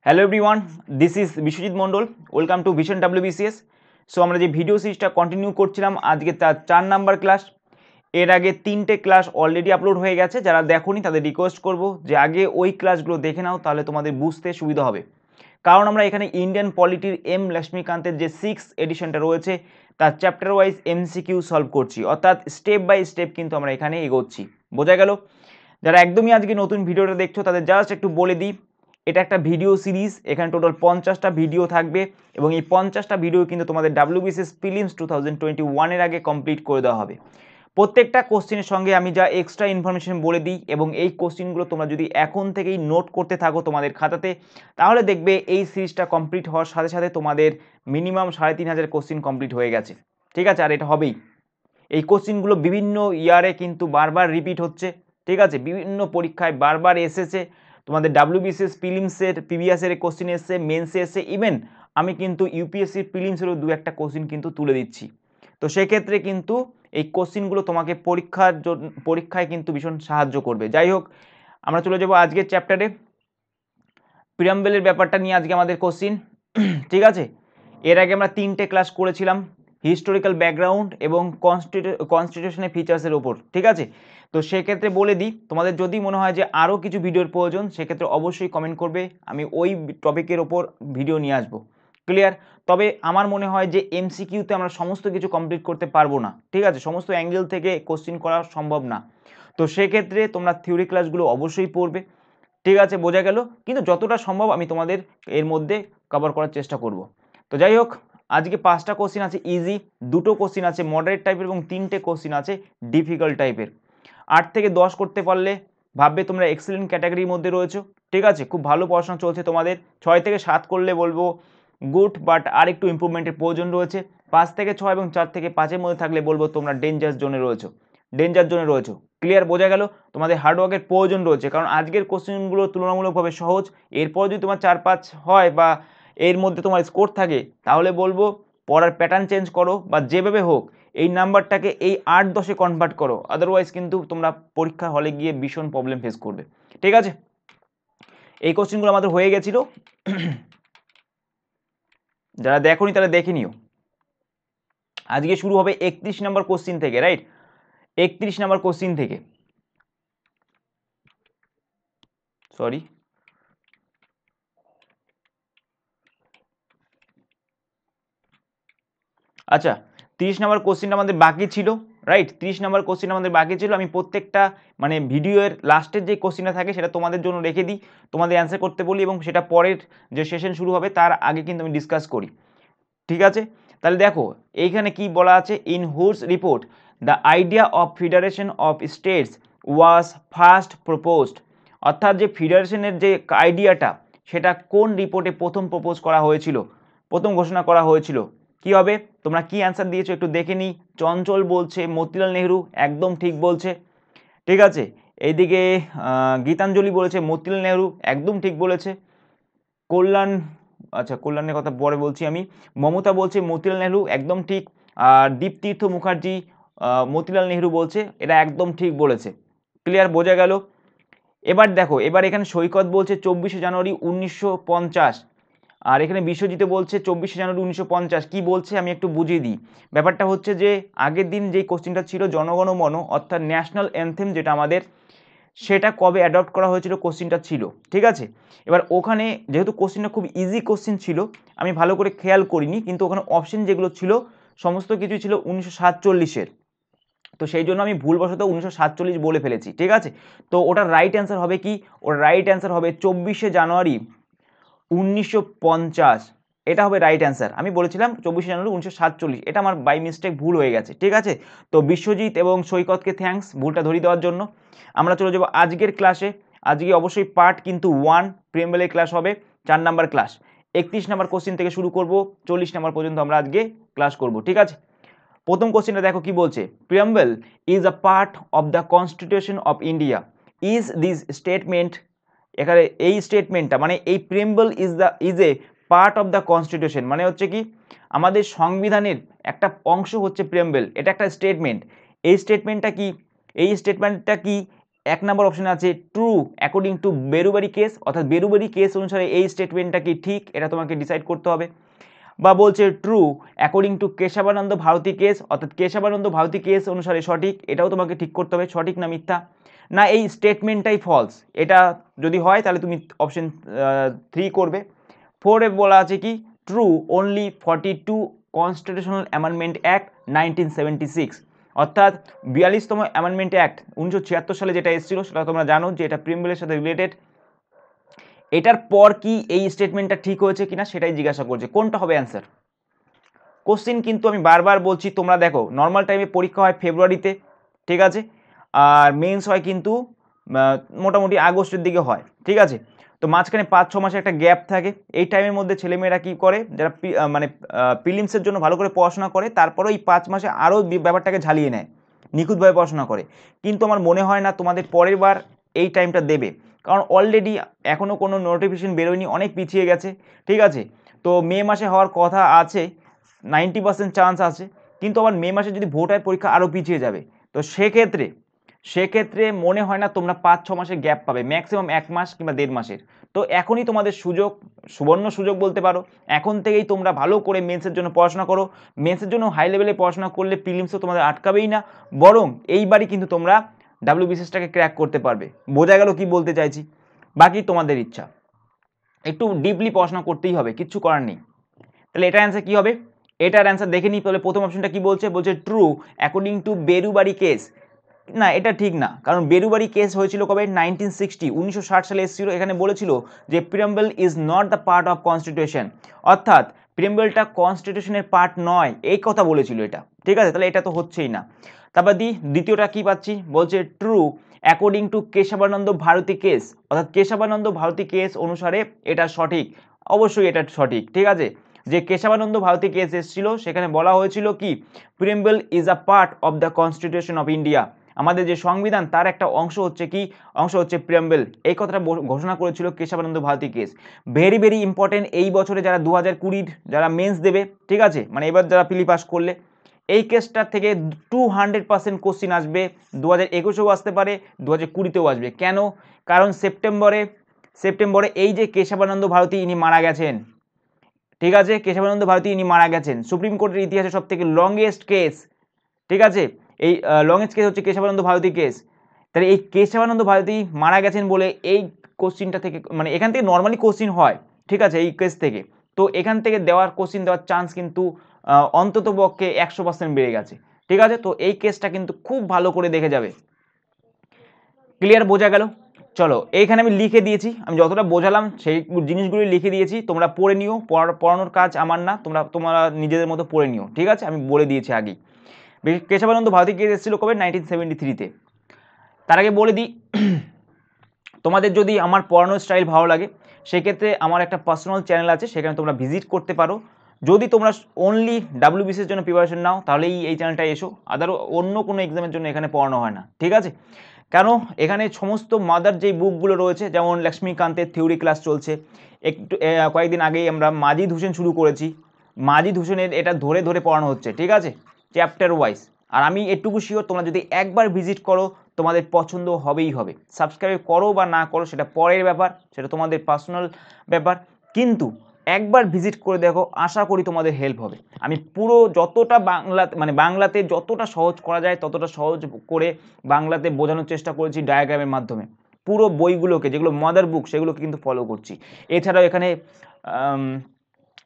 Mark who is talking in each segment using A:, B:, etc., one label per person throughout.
A: Hello everyone, this is Biswajit Mondal. Welcome to vision WBCS। So আমরা যে video সিরিজটা continue করছিলাম, আজকে তার 4 নাম্বার ক্লাস। এর আগে 3টে ক্লাস অলরেডি আপলোড হয়ে গেছে। যারা দেখোনি তাদের রিকোয়েস্ট করব যে আগে ওই ক্লাসগুলো দেখে নাও, তাহলে তোমাদের বুঝতে সুবিধা হবে। কারণ আমরা এখানে ইন্ডিয়ান পলিটির এম লক্ষ্মীকান্তের যে 6th এডিশনটা রয়েছে তার চ্যাপ্টার ওয়াইজ MCQ সলভ করছি, অর্থাৎ স্টেপ বাই স্টেপ কিন্তু আমরা এখানে এগোচ্ছি। বোঝা গেল? যারা একদমই আজকে নতুন ভিডিওটা দেখছো তাদের জাস্ট একটু বলে দিই, এটা একটা ভিডিও সিরিজ। এখানে টোটাল 50টা ভিডিও থাকবে এবং এই 50টা ভিডিও কিন্তু তোমাদের WBCS প্রিলিমস 2021 এর আগে কমপ্লিট করে দেওয়া হবে। প্রত্যেকটা কোশ্চেনের সঙ্গে আমি যা এক্সট্রা ইনফরমেশন বলে দিই এবং এই কোশ্চেনগুলো তোমরা যদি এখন থেকেই নোট করতে থাকো তোমাদের খাতাতে, তাহলে দেখবে এই সিরিজটা কমপ্লিট হওয়ার সাথে সাথে তোমাদের মিনিমাম 3500 কোশ্চেন কমপ্লিট হয়ে গেছে। ঠিক আছে? আর এটা হবেই। এই কোশ্চেনগুলো বিভিন্ন ইয়ারে কিন্তু বারবার রিপিট হচ্ছে। ঠিক আছে? বিভিন্ন পরীক্ষায় বারবার এসেছে। তোমাদের WBCS প্রিলিমসের প্রিভিয়াসের কোশ্চেন এসছে, মেন্সে এসছে, ইভেন আমি কিন্তু ইউপিএসসির প্রিলিমসেরও 2-1টা কোশ্চেন কিন্তু তুলে দিচ্ছি। তো সেক্ষেত্রে কিন্তু এই কোশ্চেনগুলো তোমাকে পরীক্ষায় কিন্তু ভীষণ সাহায্য করবে। যাই হোক, আমরা চলে যাবো আজকের চ্যাপ্টারে। প্রিয়াম্বেলের ব্যাপারটা নিয়ে আজকে আমাদের কোশ্চেন। ঠিক আছে? এর আগে আমরা 3টে ক্লাস করেছিলাম, হিস্টোরিক্যাল ব্যাকগ্রাউন্ড এবং কনস্টিটিউশনের ফিচার্সের ওপর। ঠিক আছে? তো সেক্ষেত্রে বলে দিই, তোমাদের যদি মনে হয় যে আরও কিছু ভিডিওর প্রয়োজন, সেক্ষেত্রে অবশ্যই কমেন্ট করবে, আমি ওই টপিকের ওপর ভিডিও নিয়ে আসবো। ক্লিয়ার? তবে আমার মনে হয় যে MCQতে আমরা সমস্ত কিছু কমপ্লিট করতে পারবো না। ঠিক আছে? সমস্ত অ্যাঙ্গেল থেকে কোশ্চেন করা সম্ভব না। তো সেক্ষেত্রে তোমরা থিওরি ক্লাসগুলো অবশ্যই পড়বে। ঠিক আছে? বোঝা গেল? কিন্তু যতটা সম্ভব আমি তোমাদের এর মধ্যে কভার করার চেষ্টা করব। তো যাই হোক, আজকে 5টা কোশ্চেন আছে ইজি, 2টো কোশ্চেন আছে মডারেট টাইপের এবং 3টে কোশ্চেন আছে ডিফিকাল্ট টাইপের। 8 থেকে 10 করতে পারলে ভাববে তোমরা এক্সেলেন্ট ক্যাটাগরির মধ্যে রয়েছো। ঠিক আছে? খুব ভালো পড়াশোনা চলছে তোমাদের। 6 থেকে 7 করলে বলবো গুড, বাট আর একটু ইম্প্রুভমেন্টের প্রয়োজন রয়েছে। 5 থেকে 6 এবং 4 থেকে 5-এর মধ্যে থাকলে বলবো তোমরা ডেঞ্জার জোনে রয়েছো। ক্লিয়ার? বোঝা গেল? তোমাদের হার্ডওয়ার্কের প্রয়োজন রয়েছে, কারণ আজকের কোশ্চেনগুলো তুলনামূলকভাবে সহজ। এরপর যদি তোমার 4-5 হয় বা এর মধ্যে তোমার স্কোর থাকে, তাহলে বলবো পড়ার প্যাটার্ন চেঞ্জ করো বা যেভাবে হোক এই নাম্বারটাকে এই 8-10-এ কনভার্ট করো। আদারওয়াইজ কিন্তু তোমরা পরীক্ষার হলে গিয়ে ভীষণ প্রবলেম ফেস করবে। ঠিক আছে? এই কোশ্চেনগুলো আমাদের হয়ে গেছিল। যারা দেখোনি তারা দেখে নিও। আজকে শুরু হবে 31 নম্বর কোশ্চেন থেকে, রাইট? 31 নম্বর কোশ্চেন থেকে, সরি, আচ্ছা 30 নম্বর কোশ্চেনটা আমাদের বাকি ছিল, রাইট? 30 নম্বর কোশ্চেন আমাদের বাকি ছিল। আমি প্রত্যেকটা মানে ভিডিওর লাস্টের যে কোশ্চেনটা থাকে সেটা তোমাদের জন্য রেখে দিই, তোমাদের অ্যান্সার করতে বলি এবং সেটা পরের যে সেশন শুরু হবে তার আগে কিন্তু আমি ডিসকাস করি। ঠিক আছে? তাহলে দেখো এইখানে কি বলা আছে, ইন হুডস report the idea of federation of states was first proposed. অর্থাৎ যে ফেডারেশনের যে আইডিয়াটা সেটা কোন রিপোর্টে প্রথম প্রপোজ করা হয়েছিল, প্রথম ঘোষণা করা হয়েছিল? কি হবে? তোমরা কি অ্যান্সার দিয়েছো একটু দেখে নিই। চঞ্চল বলছে মতিলাল নেহরু, একদম ঠিক বলছে। ঠিক আছে? এইদিকে গীতাঞ্জলি বলেছে মতিলাল নেহরু, একদম ঠিক বলেছে। কল্যাণ, আচ্ছা কল্যাণের কথা পরে বলছি আমি। মমতা বলছে মতিলাল নেহরু, একদম ঠিক। আর দীপতীর্থ মুখার্জি মতিলাল নেহরু বলছে, এটা একদম ঠিক বলেছে। ক্লিয়ার? বোঝা গেল? এবার দেখো, এবার এখানে সৈকত বলছে 24শে জানুয়ারি 1950, আর এখানে বিশ্বজিৎ বলছে 24শে জানুয়ারি 1950। কি বলছে আমি একটু বুঝিয়ে দিই। ব্যাপারটা হচ্ছে যে আগের দিন যেই কোশ্চেনটা ছিল জনগণ মন, অর্থাৎ ন্যাশনাল অ্যানথেম যেটা আমাদের, সেটা কবে অ্যাডপ্ট করা হয়েছিল কোশ্চেনটা ছিল। ঠিক আছে? এবার ওখানে যেহেতু কোশ্চেনটা খুব ইজি কোশ্চেন ছিল, আমি ভালো করে খেয়াল করিনি, কিন্তু ওখানে অপশন যেগুলো ছিল সমস্ত কিছুই ছিল 1947-এর। তো সেই জন্য আমি ভুলবশত 1947 বলে ফেলেছি। ঠিক আছে? তো ওটার রাইট অ্যান্সার হবে কি? ওর রাইট অ্যান্সার হবে 24শে জানুয়ারি 1950। এটা হবে রাইট অ্যান্সার। আমি বলেছিলাম 24শে জানুয়ারি 1947, এটা আমার বাই মিস্টেক ভুল হয়ে গেছে। ঠিক আছে? তো বিশ্বজিৎ এবং সৈকতকে থ্যাঙ্কস ভুলটা ধরিয়ে দেওয়ার জন্য। আমরা চলে যাবো আজকের ক্লাসে। আজকে অবশ্যই পার্ট কিন্তু 1 প্রিয়াম্বলের ক্লাস হবে, 4 নাম্বার ক্লাস। 31 নাম্বার কোশ্চেন থেকে শুরু করব, 40 নাম্বার পর্যন্ত আমরা আজকে ক্লাস করব। ঠিক আছে? প্রথম কোশ্চেনটা দেখো কি বলছে, preamble is a part of the constitution of India, is this statement. এখানে এই স্টেটমেন্টটা মানে এই preamble is a part of the constitution মানে হচ্ছে কি আমাদের সংবিধানের একটা অংশ হচ্ছে প্রিয়াম্বল, এটা একটা স্টেটমেন্ট। এই স্টেটমেন্টটা কি এক নম্বর অপশানে আছে ট্রু অ্যাকর্ডিং টু বেরুবারি কেস, অর্থাৎ বেরুবারি কেস অনুসারে এই স্টেটমেন্টটা কি ঠিক, এটা তোমাকে ডিসাইড করতে হবে। বা বলছে true according to Kesavananda Bharati case, অর্থাৎ কেশবানন্দ ভারতী কেস অনুসারে সঠিক, এটাও তোমাকে ঠিক করতে হবে সঠিক না মিথ্যা, না এই স্টেটমেন্টটাই ফলস। এটা যদি হয় তাহলে তুমি অপশন 3 করবে। 4 বলা আছে কি true only 42 constitutional amendment act 1976, অর্থাৎ 42তম অ্যামেন্ডমেন্ট অ্যাক্ট 1976 সালে যেটা এসেছিল সেটা তোমরা জানো যে এটা প্রিম্বলের সাথে রিলেটেড। এটার পর কি এই স্টেটমেন্টটা ঠিক হয়েছে কিনা সেটাই জিজ্ঞাসা করছে, কোনটা হবে অ্যান্সার। কোশ্চিন কিন্তু আমি বারবার বলছি, তোমরা দেখো নর্মাল টাইমে পরীক্ষা হয় ফেব্রুয়ারিতে, ঠিক আছে, আর মেন্স হয় কিন্তু মোটামুটি আগস্টের দিকে হয়, ঠিক আছে। তো মাঝখানে 5-6 মাসে একটা গ্যাপ থাকে, এই টাইমের মধ্যে ছেলেমেয়েরা কী করে, যারা মানে প্রিলিমসের জন্য ভালো করে পড়াশোনা করে, তারপরে এই 5 মাসে আরও ব্যাপারটাকে ঝালিয়ে নেয়, নিখুঁতভাবে পড়াশোনা করে। কিন্তু আমার মনে হয় না তোমাদের পরের বার এই টাইমটা দেবে, কারণ অলরেডি এখনও কোনো নোটিফিকেশন বেরোয়নি, অনেক পিছিয়ে গেছে, ঠিক আছে। তো মে মাসে হওয়ার কথা আছে, 90% চান্স আছে, কিন্তু আবার মে মাসে যদি ভোট হয় পরীক্ষা আরও পিছিয়ে যাবে। তো সেক্ষেত্রে মনে হয় না তোমরা 5-6 মাসের গ্যাপ পাবে, ম্যাক্সিমাম 1 মাস কিংবা 1.5 মাসের। তো এখনই তোমাদের সুযোগ, সুবর্ণ সুযোগ বলতে পারো, এখন থেকেই তোমরা ভালো করে মেন্সের জন্য পড়াশোনা করো। মেন্সের জন্য হাই লেভেলে পড়াশোনা করলে প্রিলিমসও তোমাদের আটকাবেই না, বরং এইবারই কিন্তু তোমরা ডাব্লিউবিসিএসটাকে ক্র্যাক করতে পারবে। বোঝা গেল কি বলতে চাইছি? বাকি তোমাদের ইচ্ছা, একটু ডিপলি পড়াশোনা করতেই হবে, কিচ্ছু করার নেই। তাহলে এটার অ্যান্সার কী হবে? এটার অ্যান্সার দেখে নিই। তাহলে প্রথম অপশনটা কি বলছে, ট্রু অ্যাকর্ডিং টু বেরুবারি কেস। না, এটা ঠিক না, কারণ বেরুবারি কেস হয়েছিল কবে? 1960, 1960 সালে এসেছিল। এখানে বলেছিল যে preamble is not the part of constitution, অর্থাৎ প্রিয়াম্বলটা কনস্টিটিউশনের পার্ট নয়, এই কথা বলেছিল এটা, ঠিক আছে। তাহলে এটা তো হচ্ছেই না। তারপর দ্বিতীয়টা কি পাচ্ছি, বলছে true according to Kesavananda Bharati case, অর্থাৎ কেশবানন্দ ভারতী কেস অনুসারে এটা সঠিক। অবশ্যই এটা সঠিক, ঠিক আছে। যে কেশবানন্দ ভারতী কেস এসেছিল সেখানে বলা হয়েছিল কি preamble is a part of the constitution of India, আমাদের যে সংবিধান তার একটা অংশ হচ্ছে কি, অংশ হচ্ছে প্রিয়াম্বল, এই কথাটা ঘোষণা করেছিল Kesavananda Bharati case. Very very important এই বছরে যারা 2020 যারা মেন্স দেবে, ঠিক আছে, মানে এবার যারা প্রিলি পাস করলে, এই কেসটার থেকে 200% কোশ্চিন আসবে। 2021-এও আসতে পারে, 2020-তেও আসবে। কেন? কারণ সেপ্টেম্বরে এই যে কেশবানন্দ ভারতী ইনি মারা গেছেন, ঠিক আছে, কেশবানন্দ ভারতী ইনি মারা গেছেন, সুপ্রিম কোর্টের ইতিহাসে সব থেকে লংগেস্ট কেস, ঠিক আছে। এই লংগেস্ট কেস হচ্ছে কেশবানন্দ ভারতী কেস। তাহলে এই কেশবানন্দ ভারতী মারা গেছেন বলে এই কোশ্চিনটা থেকে, মানে এখান থেকে নর্মালি কোশ্চিন হয়, ঠিক আছে, এই কেস থেকে। তো এখান থেকে কোশ্চিন দেওয়ার চান্স কিন্তু অন্তত পক্ষে 100% বেড়ে গেছে, ঠিক আছে। তো এই কেসটা কিন্তু খুব ভালো করে দেখে যাবে। ক্লিয়ার? বোঝা গেল? চলো, এইখানে আমি লিখে দিয়েছি, আমি যতটা বোঝালাম সেই জিনিসগুলি লিখে দিয়েছি, তোমরা পড়ে নিও। পড়ানোর কাজ আমার না, তোমরা নিজেদের মতো পড়ে নিও, ঠিক আছে, আমি বলে দিয়েছি আগেই। কেশবানন্দ ভারতী কেস এসেছিল কবে? 1973-তে। তার আগে বলে দিই, তোমাদের যদি আমার পড়ানোর স্টাইল ভালো লাগে সেক্ষেত্রে আমার একটা পার্সোনাল চ্যানেল আছে, সেখানে তোমরা ভিজিট করতে পারো। যদি তোমরা অনলি ডাব্লিউবিসিএস জন্য প্রিপারেশন নাও তাহলেই এই চ্যানেলটায় এসো, আদার অন্য কোনো এক্সামের জন্য এখানে পড়ানো হয় না, ঠিক আছে। কেন? এখানে সমস্ত মাদার যেই বুকগুলো রয়েছে, যেমন লক্ষ্মীকান্তের থিওরি ক্লাস চলছে, একটু কয়েকদিন আগেই আমরা মাজিদ হোসেন শুরু করেছি, মাজিদ হোসেনের এটা ধরে ধরে পড়ানো হচ্ছে, ঠিক আছে, চ্যাপ্টার ওয়াইজ। আর আমি এটুকু শিওর, তোমরা যদি একবার ভিজিট করো তোমাদের পছন্দ হবেই হবে। সাবস্ক্রাইব করো বা না করো সেটা পরের ব্যাপার, সেটা তোমাদের পার্সোনাল ব্যাপার, কিন্তু একবার ভিজিট করে দেখো, আশা করি তোমাদের হেল্প হবে। আমি পুরো যতটা বাংলাতে যতটা সহজ করা যায় ততটা সহজ করে বাংলাতে বোঝানোর চেষ্টা করেছি ডায়াগ্রামের মাধ্যমে। পুরো বইগুলোকে, যেগুলো মাদার বুক, সেগুলোকে কিন্তু ফলো করছি। এছাড়াও এখানে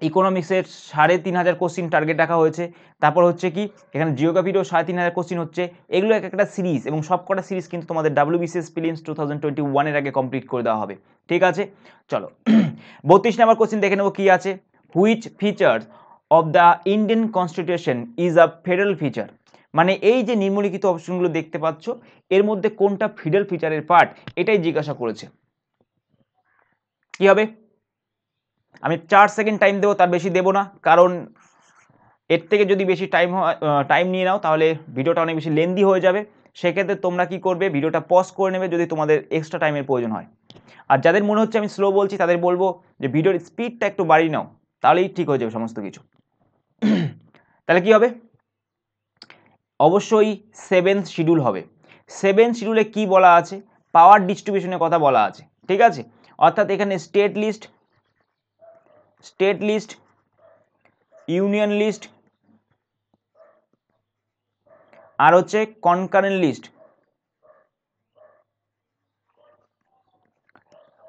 A: ইকোনমিক্সের 3500 কোশ্চিন টার্গেট রাখা হয়েছে। তারপর হচ্ছে কি এখানে জিওগ্রাফিরও 3500 কোশ্চিন হচ্ছে। এগুলো একটা সিরিজ, এবং সবকটা সিরিজ কিন্তু তোমাদের ডাব্লিউবিসিএস প্রিলিমস 2021-এর আগে কমপ্লিট করে দেওয়া হবে, ঠিক আছে। চলো 32 নম্বর কোশ্চিন দেখে নেবো কি আছে। Which features of the Indian constitution is a federal feature, মানে এই যে নিম্নলিখিত অপশনগুলো দেখতে পাচ্ছ এর মধ্যে কোনটা ফেডারেল ফিচারের পার্ট, এটাই জিজ্ঞাসা করেছে। কি হবে? আমি 4 সেকেন্ড টাইম দেবো, তার বেশি দেবো না, কারণ এর থেকে যদি বেশি টাইম নিয়ে নাও তাহলে ভিডিওটা অনেক বেশি লেন্দি হয়ে যাবে। সেক্ষেত্রে তোমরা কি করবে, ভিডিওটা পজ করে নেবে যদি তোমাদের এক্সট্রা টাইমের প্রয়োজন হয়। আর যাদের মনে হচ্ছে আমি স্লো বলছি তাদের বলবো যে ভিডিওর স্পিডটা একটু বাড়িয়ে নাও, তাহলেই ঠিক হয়ে যাবে সমস্ত কিছু। তাহলে কি হবে? অবশ্যই 7th শিডিউল হবে। সেভেন শিডিউলে কি বলা আছে, পাওয়ার ডিস্ট্রিবিউশনের কথা বলা আছে, ঠিক আছে। অর্থাৎ এখানে স্টেট লিস্ট, ইউনিয়ন লিস্ট আর হচ্ছে কনকারেন্ট লিস্ট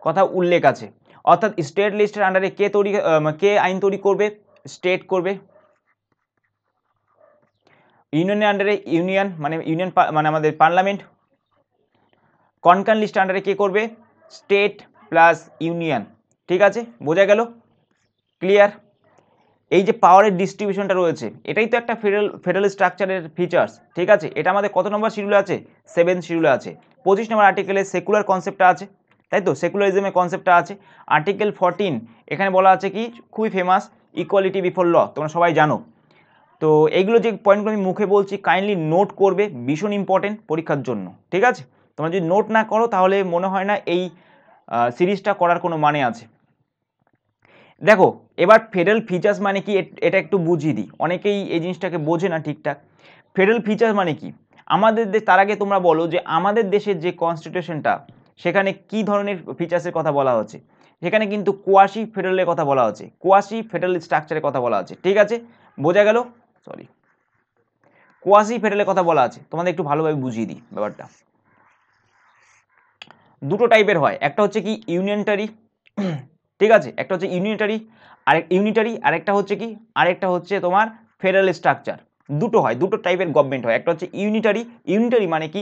A: কথা উল্লেখ আছে। অর্থাৎ স্টেট লিস্টের আন্ডারে কে আইন তৈরি করবে, স্টেট করবে। ইউনিয়নের আন্ডারে ইউনিয়ন মানে আমাদের পার্লামেন্ট। কনকারেন্ট লিস্টের আন্ডারে কে করবে, স্টেট প্লাস ইউনিয়ন, ঠিক আছে, বোঝা গেল, ক্লিয়ার। এই যে পাওয়ারের ডিস্ট্রিবিউশনটা রয়েছে এটাই তো একটা ফেডারেল স্ট্রাকচারের ফিচার্স, ঠিক আছে। এটা আমাদের কত নম্বর শিডিউলে আছে, 7 শিডিউলে আছে। 25 নম্বর আর্টিকেলে সেকুলার কনসেপ্টটা আছে, তাই তো, সেকুলারিজমের কনসেপ্টটা আছে। আর্টিকেল 14 এখানে বলা আছে কি, খুবই ফেমাস, ইকুয়ালিটি বিফোর ল, তোমরা সবাই জানো। তো এইগুলো যে পয়েন্টগুলো আমি মুখে বলছি কাইন্ডলি নোট করবে, ভীষণ ইম্পর্টেন্ট পরীক্ষার জন্য, ঠিক আছে। তোমরা যদি নোট না করো তাহলে মনে হয় না এই সিরিজটা করার কোনো মানে আছে। দেখো এবার ফেডারেল ফিচার্স মানে কি, এটা একটু বুঝিয়ে দিই, অনেকেই এই জিনিসটাকে বোঝে না ঠিকঠাক। ফেডারেল ফিচার্স মানে কি, আমাদের তার আগে তোমরা বলো যে আমাদের দেশের যে কনস্টিটিউশনটা সেখানে কি ধরনের ফিচার্সের কথা বলা হচ্ছে। সেখানে কিন্তু কোয়াসি ফেডারেলের কথা বলা হচ্ছে, কোয়াসি ফেডারেল স্ট্রাকচারের কথা বলা আছে, ঠিক আছে, বোঝা গেল। কোয়াসি ফেডারেলের কথা বলা আছে, তোমাদের একটু ভালোভাবে বুঝিয়ে দিই ব্যাপারটা। দুটো টাইপের হয়, একটা হচ্ছে কি ইউনিয়নটারি, ঠিক আছে, একটা হচ্ছে ইউনিটারি আরেকটা হচ্ছে কি, আরেকটা হচ্ছে তোমার ফেডারেল স্ট্রাকচার। দুটো হয়, দুটো টাইপের গভর্নমেন্ট হয়। একটা হচ্ছে ইউনিটারি মানে কি,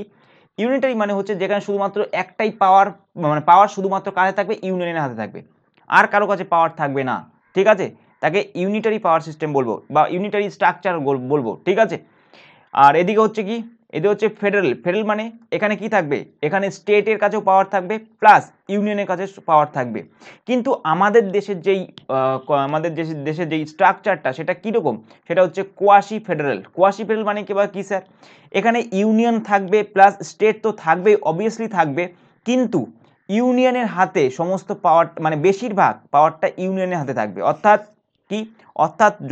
A: ইউনিটারি মানে হচ্ছে যেখানে শুধুমাত্র একটাই পাওয়ার, মানে পাওয়ার শুধুমাত্র কাছে থাকবে, ইউনিয়নের হাতে থাকবে, আর কারো কাছে পাওয়ার থাকবে না, ঠিক আছে, তাকে ইউনিটারি পাওয়ার সিস্টেম বলবো বা ইউনিটারি স্ট্রাকচার বলবো, ঠিক আছে। আর এদিকে হচ্ছে কি, এদিকে হচ্ছে ফেডারেল মানে এখানে কি থাকবে, এখানে স্টেটের কাছেও পাওয়ার থাকবে প্লাস ইউনিয়নের কাছে পাওয়ার থাকবে। কিন্তু আমাদের দেশের যেই স্ট্রাকচারটা সেটা কীরকম, সেটা হচ্ছে কোয়াসি ফেডারেল মানে কি স্যার, এখানে ইউনিয়ন থাকবে প্লাস স্টেট তো থাকবেই, অবভিয়াসলি থাকবে, কিন্তু ইউনিয়নের হাতে সমস্ত পাওয়ার, মানে বেশিরভাগ পাওয়ারটা ইউনিয়নের হাতে থাকবে। অর্থাৎ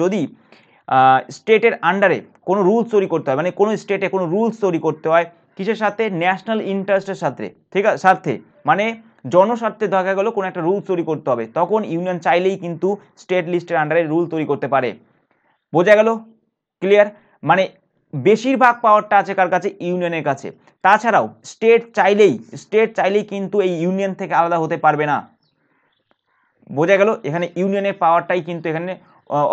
A: যদি স্টেটের আন্ডারে কোনো রুলস তৈরি করতে হয়, মানে কোনো স্টেটে কোনো রুলস তৈরি করতে হয় কিসের সাথে, ন্যাশনাল ইন্টারেস্টের সাথে, ঠিক আছে, স্বার্থে, মানে জনস্বার্থে দেখা গেল কোনো একটা রুলস তৈরি করতে হবে, তখন ইউনিয়ন চাইলেই কিন্তু স্টেট লিস্টের আন্ডারে রুল তৈরি করতে পারে, বোঝা গেল, ক্লিয়ার। মানে বেশিরভাগ পাওয়ারটা আছে কার কাছে, ইউনিয়নের কাছে। তাছাড়াও স্টেট চাইলেই কিন্তু এই ইউনিয়ন থেকে আলাদা হতে পারবে না, বোঝা গেল। এখানে ইউনিয়নের পাওয়ারটাই কিন্তু এখানে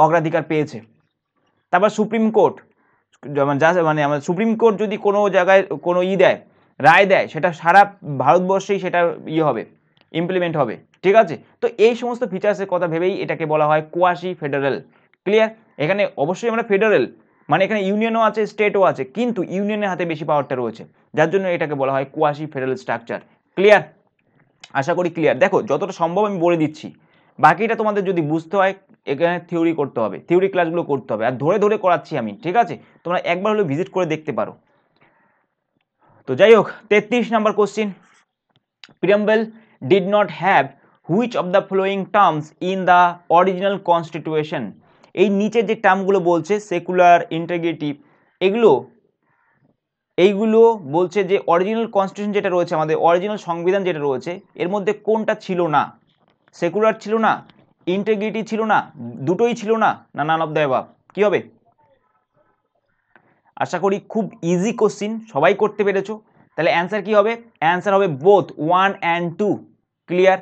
A: অগ্রাধিকার পেয়েছে। তারপর সুপ্রিম কোর্ট, মানে আমাদের সুপ্রিম কোর্ট যদি কোনো জায়গায় কোনো রায় দেয়, সেটা সারা ভারতবর্ষেই সেটা হবে, ইমপ্লিমেন্ট হবে, ঠিক আছে। তো এই সমস্ত ফিচার্সের কথা ভেবেই এটাকে বলা হয় কোয়াসি ফেডারেল, ক্লিয়ার। এখানে অবশ্যই আমরা ফেডারেল মানে এখানে ইউনিয়নও আছে, স্টেটও আছে, কিন্তু ইউনিয়নের হাতে বেশি পাওয়ারটা রয়েছে, যার জন্য এটাকে বলা হয় কোয়াসি ফেডারেল স্ট্রাকচার, ক্লিয়ার, আশা করি ক্লিয়ার। দেখো যতটা সম্ভব আমি বলে দিচ্ছি, বাকিটা তোমাদের যদি বুঝতে হয় এখানে থিওরি করতে হবে, থিওরি ক্লাসগুলো করতে হবে, আর ধরে করাচ্ছি আমি, ঠিক আছে, তোমরা একবার হলে ভিজিট করে দেখতে পারো। তো যাই হোক, 33 নম্বর question, preamble did not have which of the following terms in the original constitution. এই নিচের যে টার্মগুলো বলছে, সেকুলার, ইন্টিগ্রিটি, এইগুলো বলছে যে অরিজিনাল কনস্টিটিউশন যেটা রয়েছে, আমাদের অরিজিনাল সংবিধান যেটা রয়েছে, এর মধ্যে কোনটা ছিল না, সেকুলার ছিল না, ইন্টিগ্রিটি ছিল না, দুটোই ছিল না, নান অফ দ্য অ্যাবাভ, কি হবে? আশা করি খুব ইজি কোশ্চিন, সবাই করতে পেরেছো। তাহলে অ্যান্সার কি হবে? অ্যান্সার হবে বোথ 1 and 2, ক্লিয়ার,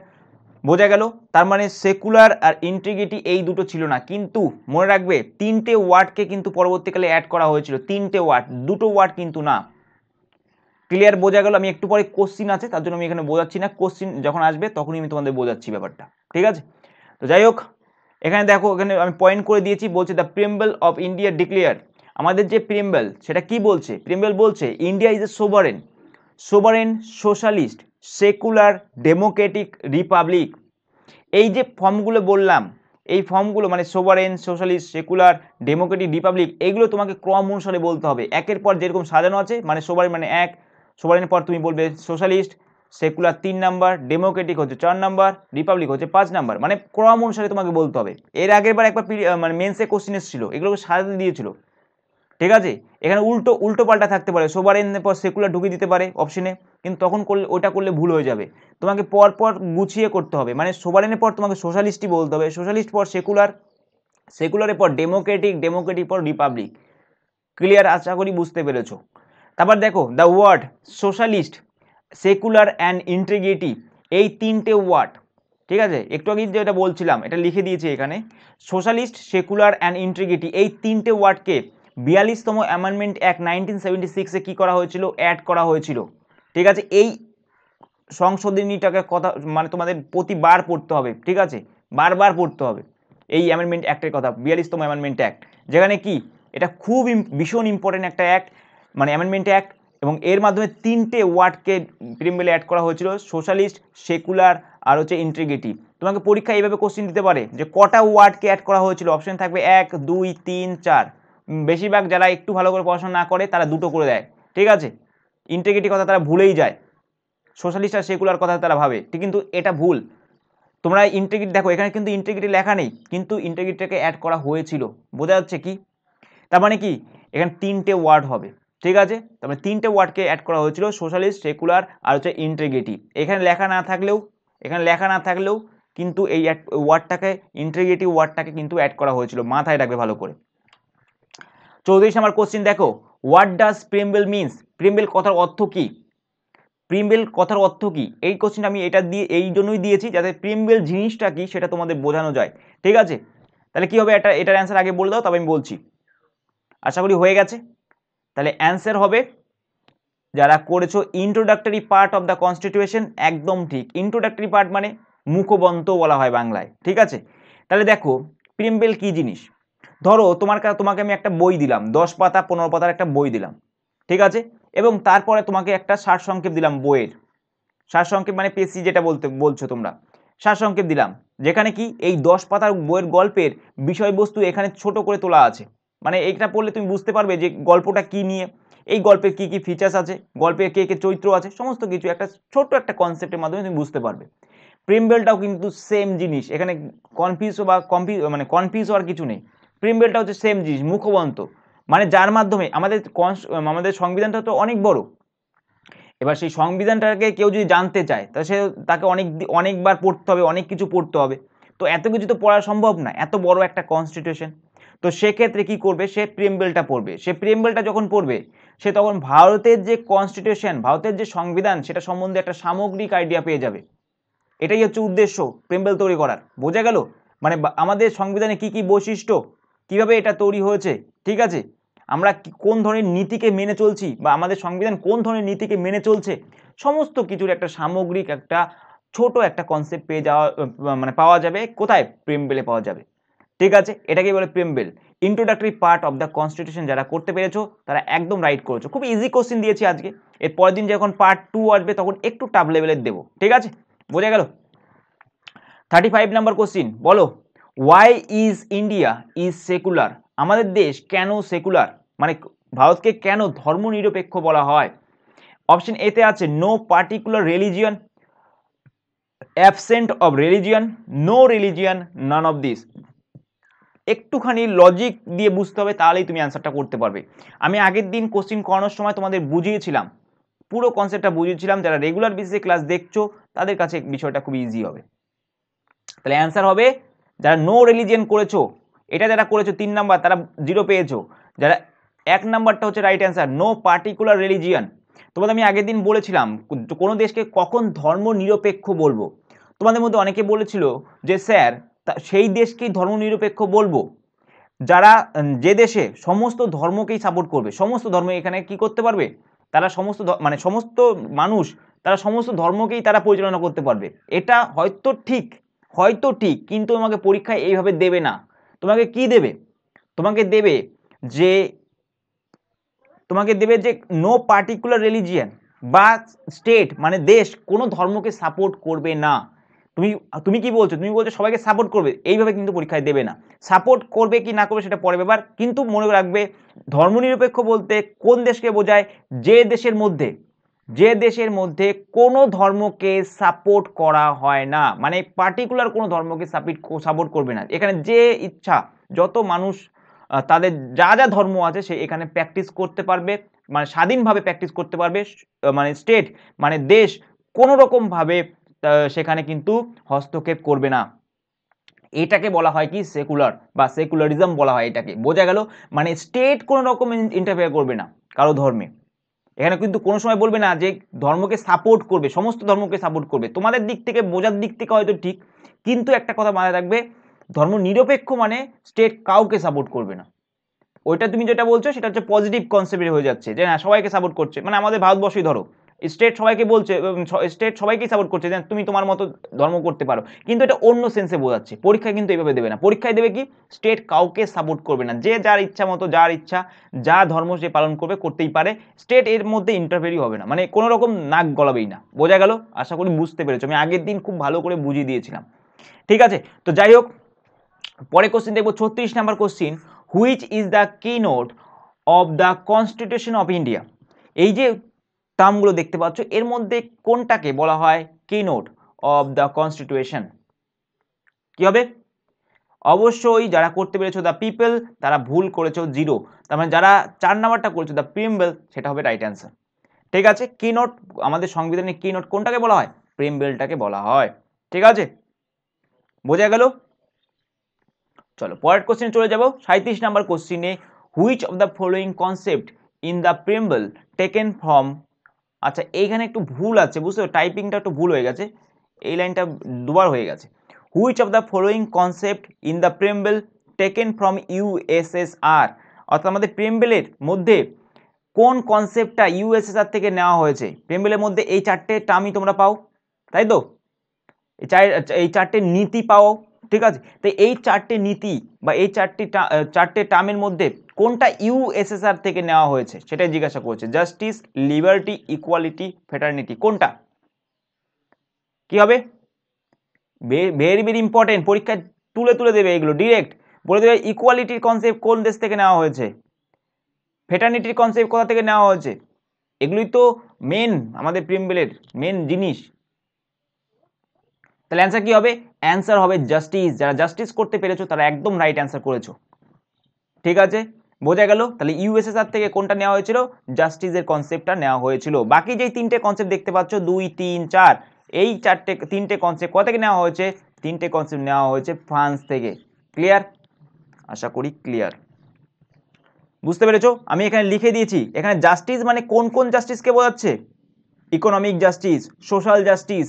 A: বোঝা গেল। তার মানে সেকুলার আর ইন্টিগ্রিটি এই দুটো ছিল না, কিন্তু মনে রাখবে 3টে ওয়ার্ডকে কিন্তু পরবর্তীকালে অ্যাড করা হয়েছিল, 3টে ওয়ার্ড, দুটো ওয়ার্ড কিন্তু না, ক্লিয়ার, বোঝা গেল। আমি একটু পরে কোশ্চিন আছে তার জন্য আমি এখানে বোঝাচ্ছি না, কোশ্চিন যখন আসবে তখনই আমি তোমাদের বোঝাচ্ছি ব্যাপারটা, ঠিক আছে। তো যাই হোক, এখানে দেখো, এখানে আমি পয়েন্ট করে দিয়েছি, বলছে the preamble of India declare, আমাদের যে প্রিয়াম্বল সেটা কি বলছে, প্রিয়াম্বল বলছে India is a sovereign socialist secular Democratic Republic. এই যে ফর্মগুলো বললাম, এই ফর্মগুলো মানে sovereign, socialist, secular, Democratic, Republic, এইগুলো তোমাকে ক্রম অনুসারে বলতে হবে, একের পর যেরকম সাজানো আছে, মানে সোভারেন মানে 1, সোভারেনের পর তুমি বলবে সোশ্যালিস্ট, সেকুলার 3 নাম্বার, ডেমোক্রেটিক হচ্ছে 4 নাম্বার, রিপাবলিক হচ্ছে 5 নাম্বার, মানে ক্রম অনুসারে তোমাকে বলতে হবে। এর আগের বার একবার মানে মেন্সে কোশ্চেন এসেছিল, এগুলোকে সাজাতে দিয়েছিল, ঠিক আছে, এখানে উল্টো উল্টো পাল্টা থাকতে পারে, সোভারেনের পর সেকুলার ঢুকিয়ে দিতে পারে অপশনে, কিন্তু তখন করলে ওটা করলে ভুল হয়ে যাবে। তোমাকে পর পর গুছিয়ে করতে হবে, মানে সোভারেনের পর তোমাকে সোশ্যালিস্টই বলতে হবে, সোশ্যালিস্ট পর সেকুলার, সেকুলারের পর ডেমোক্রেটিক, ডেমোক্রেটিক পর রিপাবলিক। ক্লিয়ার? আশা করি বুঝতে পেরেছো। তারপর দেখো the word socialist, secular and integrity, এই তিনটে ওয়ার্ড, ঠিক আছে, একটু আগে যেটা বলছিলাম এটা লিখে দিয়েছি এখানে, সোশ্যালিস্ট, সেকুলার অ্যান্ড ইন্টিগ্রিটি, এই তিনটে ওয়ার্ডকে 42তম অ্যামেন্ডমেন্ট অ্যাক্ট 1976-এ কী করা হয়েছিল? অ্যাড করা হয়েছিল। ঠিক আছে, এই সংশোধনীটাকে কথা মানে তোমাদের প্রতিবার পড়তে হবে, ঠিক আছে, বারবার পড়তে হবে এই অ্যামেন্ডমেন্ট অ্যাক্টের কথা, 42তম অ্যামেন্ডমেন্ট অ্যাক্ট, যেখানে কি এটা খুব ভীষণ ইম্পর্টেন্ট একটা অ্যাক্ট, মানে অ্যামেন্ডমেন্ট অ্যাক্ট, এবং এর মাধ্যমে তিনটে ওয়ার্ডকে প্রিম্বেলে অ্যাড করা হয়েছিল, সোশ্যালিস্ট, সেকুলার আর হচ্ছে ইন্টিগ্রিটি। তোমাকে পরীক্ষায় এইভাবে কোশ্চেন দিতে পারে যে কটা ওয়ার্ডকে অ্যাড করা হয়েছিল, অপশন থাকবে 1, 2, 3, 4, বেশিরভাগ যারা একটু ভালো করে পড়াশোনা না করে তারা দুটো করে দেয়, ঠিক আছে, ইন্টিগ্রিটি কথা তারা ভুলেই যায়, সোশ্যালিস্ট আর সেকুলার কথা তারা ভাবে, ঠিক, কিন্তু এটা ভুল। তোমরা ইন্টিগ্রিটি দেখো, এখানে কিন্তু ইন্টিগ্রিটি লেখা নেই, কিন্তু ইন্টিগ্রিটিকে অ্যাড করা হয়েছিল, বোঝা যাচ্ছে কি? তার মানে কি এখানে তিনটে ওয়ার্ড হবে, ঠিক আছে, তার মানে তিনটে ওয়ার্ডকে অ্যাড করা হয়েছিল, সোশ্যালিস্ট, সেকুলার আর হচ্ছে ইন্টিগ্রিটি। এখানে লেখা না থাকলেও কিন্তু এই ওয়ার্ডটাকে, ইন্টিগ্রিটি ওয়ার্ডটাকে কিন্তু অ্যাড করা হয়েছিল, মাথায় রাখবে ভালো করে। 34 নম্বর কোশ্চেন দেখো, হোয়াট ডাজ প্রিম্বেল মিনস, প্রিম্বেল কথার অর্থ কি? প্রিম্বেল কথার অর্থ কি? এই কোশ্চেনটা আমি এটা দিয়ে এই জন্যই দিয়েছি যাতে প্রিম্বেল জিনিসটা কি সেটা তোমাদের বোঝানো যায়, ঠিক আছে। তাহলে কি হবে, এটার অ্যান্সার আগে বলে দাও, তবে আমি বলছি, আশা করি হয়ে গেছে। তাহলে অ্যান্সার হবে, যারা করেছো introductory part of the constitution, একদম ঠিক, ইন্ট্রোডাক্টরি পার্ট মানে মুখবন্ত বলা হয় বাংলায়, ঠিক আছে। তাহলে দেখো প্রিম্বেল কি জিনিস, ধরো তোমাকে আমি একটা বই দিলাম, 10 পাতা 15 পাতার একটা বই দিলাম, ঠিক আছে, এবং তারপরে তোমাকে একটা সারসংক্ষেপ দিলাম বইয়ের, সারসংক্ষেপ মানে পেসি যেটা বলছো তোমরা, সারসংক্ষেপ দিলাম, যেখানে কি এই 10 পাতার বইয়ের গল্পের বিষয়বস্তু এখানে ছোট করে তোলা আছে, মানে এইটা পড়লে তুমি বুঝতে পারবে যে গল্পটা কি নিয়ে, এই গল্পের কি কি ফিচার্স আছে, গল্পের কে কে চরিত্র আছে, সমস্ত কিছু একটা ছোট একটা কনসেপ্টের মাধ্যমে তুমি বুঝতে পারবে। প্রিম্বেলটাও কিন্তু সেম জিনিস, এখানে কনফিউজ হওয়ার কিছু নেই, প্রিম্বেলটা হচ্ছে সেম জিনিস, মুখবন্ত, মানে যার মাধ্যমে আমাদের সংবিধানটা তো অনেক বড়, এবার সেই সংবিধানটাকে কেউ যদি জানতে চায় তাহলে তাকে অনেকবার পড়তে হবে, অনেক কিছু পড়তে হবে, তো এত কিছু তো পড়া সম্ভব না, এত বড় একটা কনস্টিটিউশন। তো সেক্ষেত্রে কি করবে, সে প্রিম্বেলটা পড়বে, সে প্রিম্বেলটা যখন পড়বে সে তখন ভারতের যে কনস্টিটিউশন, ভারতের যে সংবিধান সেটা সম্বন্ধে একটা সামগ্রিক আইডিয়া পেয়ে যাবে। এটাই হচ্ছে উদ্দেশ্য প্রিম্বেল তৈরি করার, বোঝা গেল? মানে আমাদের সংবিধানে কি কি বৈশিষ্ট্য, কিভাবে এটা তৈরি হয়েছে, ঠিক আছে, আমরা কোন ধরনের নীতিকে মেনে চলছি, বা আমাদের সংবিধান কোন ধরনের নীতিকে মেনে চলছে, সমস্ত কিছুর একটা সামগ্রিক একটা ছোট একটা কনসেপ্ট পেয়ে যাওয়া, মানে পাওয়া যাবে কোথায়, প্রিম্বেলে পাওয়া যাবে, ঠিক আছে। এটাকে বলে preamble, introductory part of the constitution. যারা করতে পেরেছো তারা একদম রাইট করেছো, খুব ইজি কোশ্চেন দিয়েছি আজকে, এর পরের দিন যখন পার্ট 2 আসবে তখন একটু টাফ লেভেলের দেবো, ঠিক আছে, বোঝা গেল। 35 নম্বর কোশ্চিন, বলো why is India is secular, আমাদের দেশ কেন সেকুলার, মানে ভারতকে কেন ধর্মনিরপেক্ষ বলা হয়? অপশন এতে আছে no particular religion, absent of religion, no religion, none of this. একটুখানি লজিক দিয়ে বুঝতে হবে, তাহলেই তুমি অ্যান্সারটা করতে পারবে। আমি আগের দিন কোশ্চিন করানোর সময় তোমাদের বুঝিয়েছিলাম, পুরো কনসেপ্টটা বুঝিয়েছিলাম, যারা রেগুলার বেসিসে ক্লাস দেখছো তাদের কাছে বিষয়টা খুব ইজি হবে। তাহলে অ্যান্সার হবে, যারা নো রিলিজিয়ন করেছো, এটা যারা করেছো 3 নাম্বার তারা 0 পেয়েছো, যারা 1 নাম্বারটা হচ্ছে right answer, no particular religion. তোমাদের আমি আগের দিন বলেছিলাম কোনো দেশকে কখন ধর্ম নিরপেক্ষ বলবো, তোমাদের মধ্যে অনেকে বলেছিল যে স্যার সেই দেশকেই ধর্ম নিরপেক্ষ বলবো যারা, যে দেশে সমস্ত ধর্মকেই সাপোর্ট করবে, সমস্ত ধর্ম এখানে কি করতে পারবে, তারা সমস্ত মানে সমস্ত মানুষ, তারা সমস্ত ধর্মকেই তারা পরিচালনা করতে পারবে। এটা হয়তো ঠিক, কিন্তু তোমাকে পরীক্ষায় এইভাবে দেবে না, তোমাকে কি দেবে, তোমাকে দেবে যে নো পার্টিকুলার রিলিজিয়ন বা স্টেট, মানে দেশ কোনো ধর্মকে সাপোর্ট করবে না। তুমি কি বলছো, তুমি বলছো সবাইকে সাপোর্ট করবে, এইভাবে কিন্তু পরীক্ষায় দেবে না। সাপোর্ট করবে কি না করবে সেটা পরের ব্যাপার, কিন্তু মনে রাখবে ধর্মনিরপেক্ষ বলতে কোন দেশকে বোঝায়, যে দেশের মধ্যে কোনো ধর্মকে সাপোর্ট করা হয় না, মানে পার্টিকুলার কোনো ধর্মকে সাপোর্ট করবে না। এখানে যে ইচ্ছা যত মানুষ তাদের যা যা ধর্ম আছে সে এখানে প্র্যাকটিস করতে পারবে, মানে স্বাধীনভাবে প্র্যাকটিস করতে পারবে, মানে স্টেট মানে দেশ কোনো রকমভাবে সেখানে কিন্তু হস্তক্ষেপ করবে না। এটাকে বলা হয় কি সেকুলার বা সেকুলারিজম বলা হয় এটাকে, বোঝা গেল? মানে স্টেট কোনো রকম ইন্টারফেয়ার করবে না কারো ধর্মে। এখানে কিন্তু কোনো সময় বলবে না যে ধর্মকে সাপোর্ট করবে, সমস্ত ধর্মকে সাপোর্ট করবে। তোমাদের দিক থেকে বোঝার দিক থেকে হয়তো ঠিক, কিন্তু একটা কথা মাথায় রাখবে, ধর্ম নিরপেক্ষ মানে স্টেট কাউকে সাপোর্ট করবে না। ওইটা তুমি যেটা বলছো সেটা হচ্ছে পজিটিভ কনসেপ্ট হয়ে যাচ্ছে, যে হ্যাঁ সবাইকে সাপোর্ট করছে, মানে আমাদের ভারতবর্ষই ধরো, স্টেট সবাইকে বলছে, স্টেট সবাইকেই সাপোর্ট করছে যে তুমি তোমার মতো ধর্ম করতে পারো, কিন্তু এটা অন্য সেন্সে বোঝাচ্ছে। পরীক্ষায় কিন্তু এইভাবে দেবে না, পরীক্ষায় দেবে কি স্টেট কাউকে সাপোর্ট করবে না, যে যার ইচ্ছা মতো যার ইচ্ছা যা ধর্ম সে পালন করবে, করতেই পারে, স্টেট এর মধ্যে ইন্টারফেয়ারই হবে না, মানে কোনো রকম নাক গলাবেই না। বোঝা গেল? আশা করি বুঝতে পেরেছো, আমি আগের দিন খুব ভালো করে বুঝিয়ে দিয়েছিলাম। ঠিক আছে, তো যাই হোক, পরে কোশ্চেন দেখবো 36 number question, which is the keynote of the constitution of India. এই যে টার্মগুলো দেখতে পাচ্ছ এর মধ্যে কোনটাকে বলা হয় কিনোট অফ দ্য কনস্টিটিউশন? কি হবে? অবশ্যই যারা করতে পেরেছো দ্য পিপল, তারা ভুল করেছো 0, তার মানে যারা 4 নাম্বারটা করেছো দ্য প্রিম্বল, সেটা হবে রাইট অ্যান্সার। ঠিক আছে, কিনোট আমাদের সংবিধানে কিনোট কোনটাকে বলা হয়? প্রিম্বলটাকে বলা হয়। ঠিক আছে, বোঝা গেল? চলো পরের কোশ্চেন চলে যাব, 37 নাম্বার কোশ্চেনে, which of the following concept in the preamble taken from. আচ্ছা এইখানে একটু ভুল আছে, বুঝতে টাইপিংটা একটু ভুল হয়ে গেছে, এই লাইনটা দুবার হয়ে গেছে। Which of the following concept in the preamble taken from USSR, অর্থাৎ আমাদের প্রিম্বলের মধ্যে কোন কনসেপ্টটা ইউএসএসআর থেকে নেওয়া হয়েছে? প্রিম্বলের মধ্যে এই 4টে টার্মই তোমরা পাও, তাই তো? এই 4টে নীতি পাও। ঠিক আছে, তো এই 4টে নীতি বা এই 4টে টার্মের মধ্যে কোনটা ইউএসএসআর থেকে নেওয়া হয়েছে সেটাই জিজ্ঞাসা করছে। জাস্টিস, লিবার্টি, ইকুয়ালিটি, ফ্রেটার্নিটি, কোনটা? কি হবে? ভেরি ভেরি ইম্পর্টেন্ট, পরীক্ষায় তুলে তুলে দেবে এগুলো, ডিরেক্ট বলে দেবে ইকুয়ালিটির কনসেপ্ট কোন দেশ থেকে নেওয়া হয়েছে, ফ্রেটার্নিটির কনসেপ্ট কোথা থেকে নেওয়া হয়েছে। এগুলোই তো মেন আমাদের প্রিম্বলের মেন জিনিস। তাহলে অ্যান্সার কি হবে? অ্যান্সার হবে জাস্টিস। যারা জাস্টিস করতে পেরেছো তারা একদম রাইট অ্যান্সার করেছো। ঠিক আছে, বোঝা গেল? তাহলে ইউএসএসআর থেকে কোনটা নেওয়া হয়েছিল? জাস্টিসের কনসেপ্টটা নেওয়া হয়েছিল। বাকি যেই 3টে কনসেপ্ট দেখতে পাচ্ছ 2, 3, 4, এই 3টে কনসেপ্ট কোথা থেকে নেওয়া হয়েছে? 3টে কনসেপ্ট নেওয়া হয়েছে ফ্রান্স থেকে। ক্লিয়ার? আশা করি ক্লিয়ার। বুঝতে পেরেছো? আমি এখানে লিখে দিয়েছি, এখানে জাস্টিস মানে কোন কোন জাস্টিসকে বোঝাচ্ছে? Economic justice, social justice,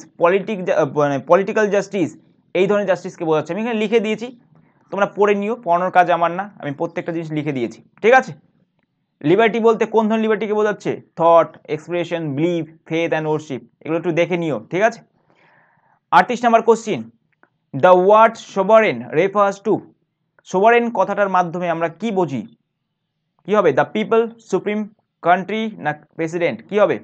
A: political justice, এই ধরনের জাস্টিসকে বোঝাচ্ছে। আমি এখানে লিখে দিয়েছি, তোমরা পড়ে নিও, পড়ানোর কাজ আমার না, আমি প্রত্যেকটা জিনিস লিখে দিয়েছি। ঠিক আছে, লিবার্টি বলতে কোন ধরনের লিবার্টিকে বোঝাচ্ছে? Thought, expression, believe, faith and worship, এগুলো একটু দেখে নিও। ঠিক আছে, 38 number question, the word sovereign refers to. Sovereign কথাটার মাধ্যমে আমরা কি বুঝি? কি হবে? দ্য পিপল, সুপ্রিম, কান্ট্রি না প্রেসিডেন্ট? কি হবে?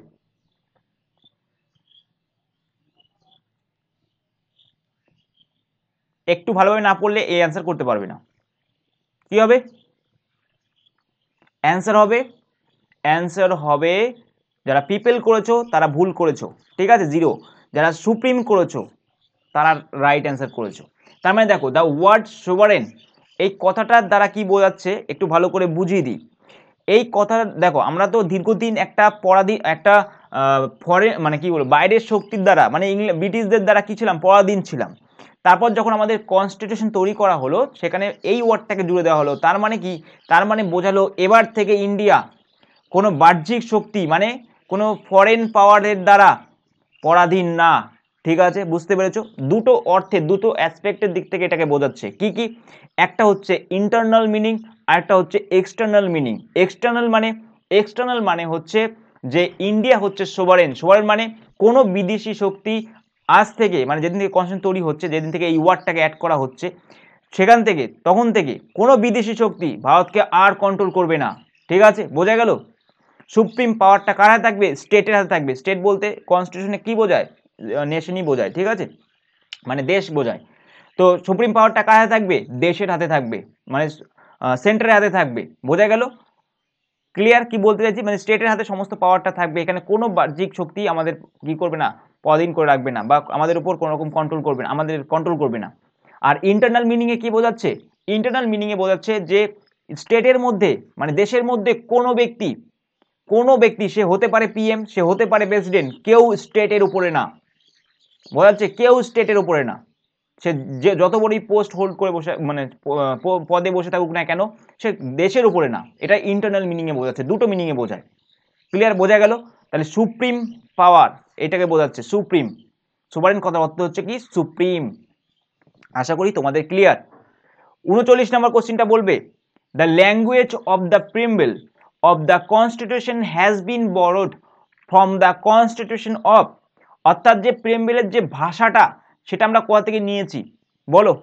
A: একটু ভালোভাবে না পড়লে এই অ্যান্সার করতে পারবে না। কি হবে? অ্যান্সার হবে যারা পিপল করেছো তারা ভুল করেছো। ঠিক আছে, 0। যারা সুপ্রিম করেছো তারা রাইট অ্যান্সার করেছো। তার মানে দেখো দ্য ওয়ার্ড সোভারেন এই কথাটার দ্বারা কি বোঝাচ্ছে একটু ভালো করে বুঝিয়ে দিই। এই কথা দেখো, আমরা তো দীর্ঘদিন একটা একটা ফরেন মানে কি বলবো বাইরের শক্তির দ্বারা, মানে ব্রিটিশদের দ্বারা কি ছিলাম? পরাধীন ছিলাম। তারপর যখন আমাদের কনস্টিটিউশন তৈরি করা হলো সেখানে এই ওয়ার্ডটাকে জুড়ে দেওয়া হলো। তার মানে কি? তার মানে বোঝালো এবার থেকে ইন্ডিয়া কোনো বাহ্যিক শক্তি মানে কোনো ফরেন পাওয়ারের দ্বারা পরাধীন না। ঠিক আছে, বুঝতে পেরেছো? দুটো অর্থে দুটো অ্যাসপেক্টের দিক থেকে এটাকে বোঝাচ্ছে। কি কি? একটা হচ্ছে ইন্টারনাল মিনিং আর একটা হচ্ছে এক্সটার্নাল মিনিং। এক্সটার্নাল মানে হচ্ছে যে ইন্ডিয়া হচ্ছে সোভারেন। সোভারেন মানে কোনো বিদেশি শক্তি আজ থেকে মানে যেদিন থেকে কনস্টিটিউশন তৈরি হচ্ছে, যেদিন থেকে এই ওয়ার্ডটাকে অ্যাড করা হচ্ছে, সেখান থেকে তখন থেকে কোনো বিদেশি শক্তি ভারতকে আর কন্ট্রোল করবে না। ঠিক আছে, বোঝা গেল? সুপ্রিম পাওয়ারটা কার হাতে থাকবে? স্টেটের হাতে থাকবে। স্টেট বলতে কনস্টিটিউশনে কি বোঝায়? নেশনই বোঝায়। ঠিক আছে, মানে দেশ বোঝায়। তো সুপ্রিম পাওয়ারটা কার হাতে থাকবে? দেশের হাতে থাকবে, মানে সেন্টারের হাতে থাকবে। বোঝা গেল? ক্লিয়ার কি বলতে চাইছি? মানে স্টেটের হাতে সমস্ত পাওয়ারটা থাকবে, এখানে কোনো বাহ্যিক শক্তি আমাদের কি করবে না? পরাধীন করে রাখবে না বা আমাদের উপর কোনো রকম কন্ট্রোল করবে না, আমাদের কন্ট্রোল করবে না। আর ইন্টারনাল মিনিংয়ে কি বোঝাচ্ছে? ইন্টারনাল মিনিংয়ে বোঝাচ্ছে যে স্টেটের মধ্যে মানে দেশের মধ্যে কোনো ব্যক্তি সে হতে পারে পিএম, সে হতে পারে প্রেসিডেন্ট, কেউ স্টেটের উপরে না। বোঝা যাচ্ছে? কেউ স্টেটের উপরে না। সে যে যত বড়ই পোস্ট হোল্ড করে বসে মানে পদে বসে থাকুক না কেন, সে দেশের উপরে না। এটা ইন্টারনাল মিনিংয়ে বোঝাচ্ছে, দুটো মিনিংয়ে বোঝায়। ক্লিয়ার? বোঝা গেল? তাহলে সুপ্রিম পাওয়ার এটাকে বোঝাচ্ছে, সুপ্রিম। সুপারিন কথার অর্থ হচ্ছে কি? সুপ্রিম। আশা করি তোমাদের ক্লিয়ার। 39 নম্বর কোশ্চেনটা বলবে, the language of the preamble of the constitution has been borrowed from the constitution of, অর্থাৎ যে প্রিম্বলের যে ভাষাটা সেটা আমরা কোথা থেকে নিয়েছি বলো?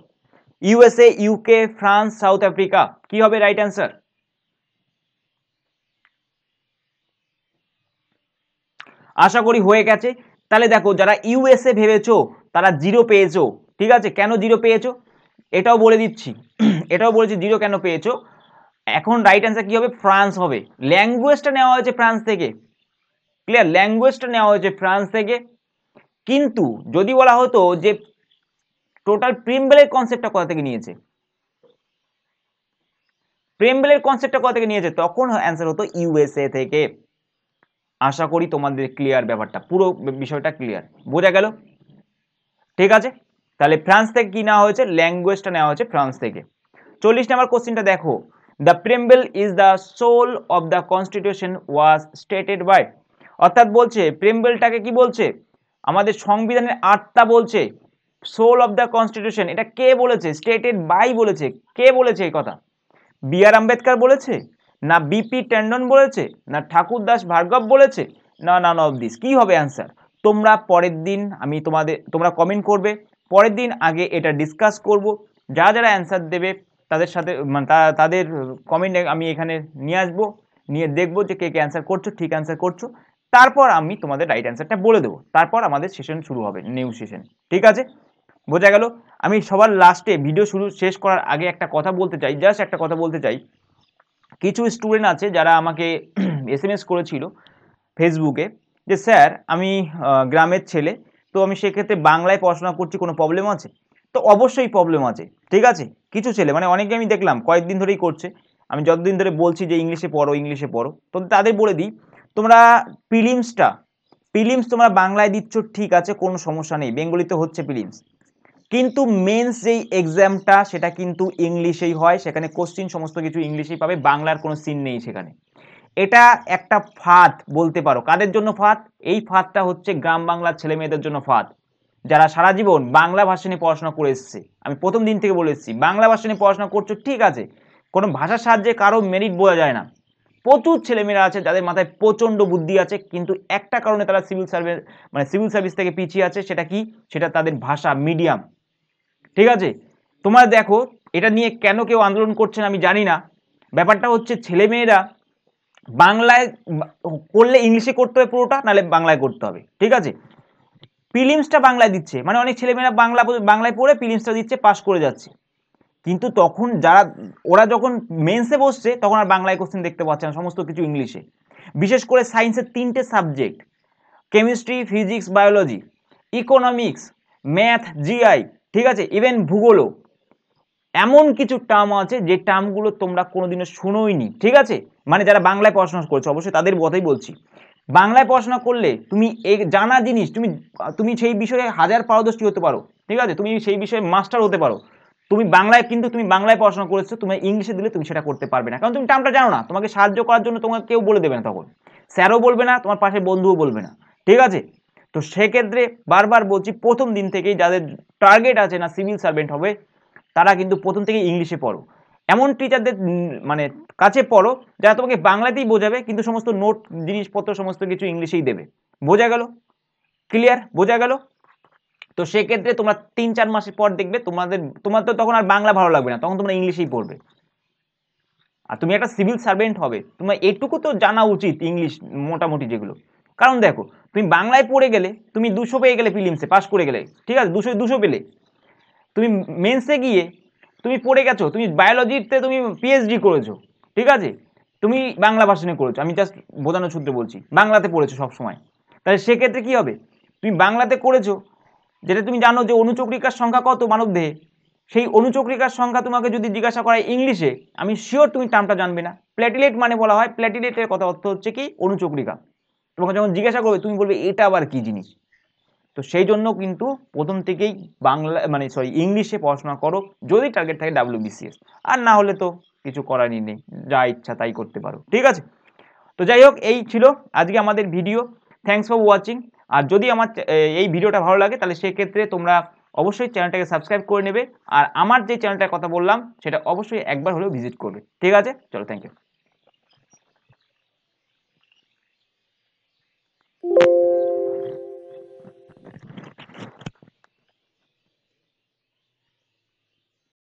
A: USA, UK, France, south Africa. কি হবে রাইট অ্যান্সার? আশা করি হয়ে গেছে। তাহলে দেখো, যারা ইউএসএ ভেবেছো তারা 0 পেয়েছো। ঠিক আছে? কেন 0 পেয়েছো এটাও বলে দিচ্ছি। এটাও বলেছি 0 কেন পেয়েছো। এখন রাইট অ্যান্সার কি হবে? ফ্রান্স হবে। ল্যাঙ্গুয়েজটা নেওয়া হয়েছে ফ্রান্স থেকে। ক্লিয়ার? ল্যাঙ্গুয়েজটা নেওয়া হয়েছে ফ্রান্স থেকে। কিন্তু যদি বলা হতো যে টোটাল প্রিম্বলের কনসেপ্টটা কোথা থেকে নিয়েছে, প্রিম্বলের কনসেপ্টটা কোথা থেকে নিয়েছে, তখন অ্যান্সার হতো ইউএসএ থেকে। আশা করি তোমাদের ক্লিয়ার ব্যাপারটা, পুরো বিষয়টা ক্লিয়ার। বোঝা গেল? ঠিক আছে? তাহলে ফ্রান্স থেকে কি নেওয়া হয়েছে? ল্যাঙ্গুয়েজটা নেওয়া হয়েছে ফ্রান্স থেকে। 40 নম্বর কোশ্চেনটা দেখো, the preamble is the soul of the constitution was stated by, অর্থাৎ বলছে প্রিম্বলটাকে কি বলছে? আমাদের সংবিধানের আত্মা বলছে। সোল অফ দ্য কনস্টিটিউশন এটা কে বলেছে? স্টেটেড বাই বলেছে। কে বলেছে এই কথা? বি আর আম্বেদকর বলেছে, না বিপি ট্যান্ডন বলেছে, না ঠাকুর দাস ভার্গব বলেছে, না নান অফ দিস? কি হবে অ্যান্সার? তোমরা পরের দিন তোমরা কমেন্ট করবে, পরের দিন আগে এটা ডিসকাস করব। যারা অ্যান্সার দেবে তাদের সাথে মানে তাদের কমেন্ট আমি এখানে নিয়ে আসবো, নিয়ে দেখবো যে কে কে অ্যান্সার করছো, ঠিক অ্যান্সার করছো। তারপর আমি তোমাদের রাইট অ্যান্সারটা বলে দেবো। তারপর আমাদের সেশন শুরু হবে, নিউ সেশন। ঠিক আছে? বোঝা গেল? আমি সবার লাস্টে ভিডিও শেষ করার আগে একটা কথা বলতে চাই, জাস্ট একটা কথা বলতে চাই। কিছু স্টুডেন্ট আছে যারা আমাকে এসএমএস করেছিল ফেসবুকে যে স্যার আমি গ্রামের ছেলে, তো আমি সেক্ষেত্রে বাংলায় পড়াশোনা করছি, কোনো প্রবলেম আছে? তো অবশ্যই প্রবলেম আছে। ঠিক আছে? কিছু ছেলে মানে অনেকে আমি দেখলাম কয়েকদিন ধরেই করছে, আমি যতদিন ধরে বলছি যে ইংলিশে পড়ো, তো তাদের বলে দিই, তোমরা প্রিলিমস তোমরা বাংলায় দিচ্ছ, ঠিক আছে, কোনো সমস্যা নেই, বেঙ্গলিতে হচ্ছে প্রিলিমস, কিন্তু মেন্স যেই এক্সামটা সেটা কিন্তু ইংলিশেই হয়, সেখানে কোশ্চিন সমস্ত কিছু ইংলিশেই পাবে, বাংলার কোনো সিন নেই সেখানে। এটা একটা ফাঁদ বলতে পারো। কাদের জন্য ফাঁদ? এই ফাঁদটা হচ্ছে গ্রাম বাংলার ছেলে মেয়েদের জন্য ফাঁদ, যারা সারা জীবন বাংলা ভাষা নিয়ে পড়াশোনা করে এসছে। আমি প্রথম দিন থেকে বলে এসেছি, বাংলা ভাষা নিয়ে পড়াশোনা করছো, ঠিক আছে, কোনো ভাষার সাহায্যে কারো মেরিট বোঝা যায় না। প্রচুর ছেলেমেয়েরা আছে যাদের মাথায় প্রচণ্ড বুদ্ধি আছে, কিন্তু একটা কারণে তারা সিভিল সার্ভিস থেকে পিছিয়ে আছে। সেটা কি? সেটা তাদের ভাষা, মিডিয়াম। ঠিক আছে? তোমরা দেখো, এটা নিয়ে কেন কেউ আন্দোলন করছেন আমি জানি না। ব্যাপারটা হচ্ছে বাংলায় করলে ইংলিশে করতে হবে পুরোটা, নাহলে বাংলায় করতে হবে। ঠিক আছে? প্রিলিমসটা বাংলায় দিচ্ছে, মানে অনেক ছেলেমেয়েরা বাংলায় পড়ে প্রিলিমসটা দিচ্ছে, পাস করে যাচ্ছে। কিন্তু তখন ওরা যখন মেন্সে বসছে তখন আর বাংলায় কোশ্চেন দেখতে পাচ্ছে না, সমস্ত কিছু ইংলিশে। বিশেষ করে সায়েন্সের 3টে subject, chemistry, physics, biology, economics, math, GI, ঠিক আছে, ইভেন ভূগোলও, এমন কিছু টার্ম আছে যে টার্মগুলো তোমরা কোনোদিনও শুনোইনি। ঠিক আছে? মানে যারা বাংলায় পড়াশোনা করছো অবশ্যই তাদের কথাই বলছি। বাংলায় পড়াশোনা করলে তুমি এই জানা জিনিস তুমি সেই বিষয়ে হাজার পারদর্শী হতে পারো। ঠিক আছে? তুমি সেই বিষয়ে মাস্টার হতে পারো। তুমি বাংলায় পড়াশোনা করেছো, তুমি ইংলিশে দিলে তুমি সেটা করতে পারবে না, কারণ তুমি টার্মটা জানো না। তোমাকে সাহায্য করার জন্য তোমাকে কেউ বলে দেবে না, তখন স্যারও বলবে না, তোমার পাশে বন্ধুও বলবে না। ঠিক আছে? তো সেক্ষেত্রে বারবার বলছি, প্রথম দিন থেকেই যাদের টার্গেট আছে না সিভিল সার্ভেন্ট হবে, তারা কিন্তু প্রথম থেকে ইংলিশে পড়ো। এমন টিচারদের মানে কাছে পড়ো যারা তোমাকে বাংলাতেই বোঝাবে, কিন্তু সমস্ত নোট জিনিসপত্র সমস্ত কিছু ইংলিশেই দেবে। বোঝা গেল? ক্লিয়ার? বোঝা গেল? তো সেক্ষেত্রে তোমরা 3-4 মাসের পর দেখবে তোমার তো তখন আর বাংলা ভালো লাগবে না, তখন তোমরা ইংলিশেই পড়বে। আর তুমি একটা সিভিল সার্ভেন্ট হবে, তোমার এটুকু তো জানা উচিত ইংলিশ মোটামুটি যেগুলো। কারণ দেখো, তুমি বাংলায় পড়ে গেলে তুমি 200 পেয়ে গেলে, প্রিলিমসে পাস করে গেলে, ঠিক আছে, 200 পেলে, তুমি মেন্সে গিয়ে তুমি পড়ে গেছো, তুমি বায়োলজিতে তুমি পিএইচডি করেছো, ঠিক আছে, তুমি বাংলা ভাষা নিয়ে করেছো, আমি জাস্ট বোঝানোর সূত্রে বলছি, বাংলাতে পড়েছো সবসময়, তাহলে সেক্ষেত্রে কি হবে? তুমি বাংলাতে করেছো, যেটা তুমি জানো যে অনুচক্রিকার সংখ্যা কত মানবদেহে, সেই অনুচক্রিকার সংখ্যা তোমাকে যদি জিজ্ঞাসা করা ইংলিশে, আমি শিওর তুমি টার্মটা জানবে না। প্ল্যাটিলেট মানে বলা হয়, প্ল্যাটিলেটের কথা অর্থ হচ্ছে কি অনুচক্রিকা। তোমাকে যখন জিজ্ঞাসা করবে তুমি বলবে এটা আবার কি জিনিস। তো সেই জন্য কিন্তু প্রথম থেকেই বাংলা মানে ইংলিশে পড়াশোনা করো যদি টার্গেট থাকে WBCS, আর না হলে তো কিছু করারই নেই, যা ইচ্ছা তাই করতে পারো। ঠিক আছে, তো যাই হোক, এই ছিল আজকে আমাদের ভিডিও। Thanks for watching. আর যদি আমার এই ভিডিওটা ভালো লাগে তাহলে সেক্ষেত্রে তোমরা অবশ্যই চ্যানেলটাকে সাবস্ক্রাইব করে নেবে, আর আমার যে চ্যানেলটার কথা বললাম সেটা অবশ্যই একবার হলেও ভিজিট করবে। ঠিক আছে, চলো, থ্যাংক ইউ।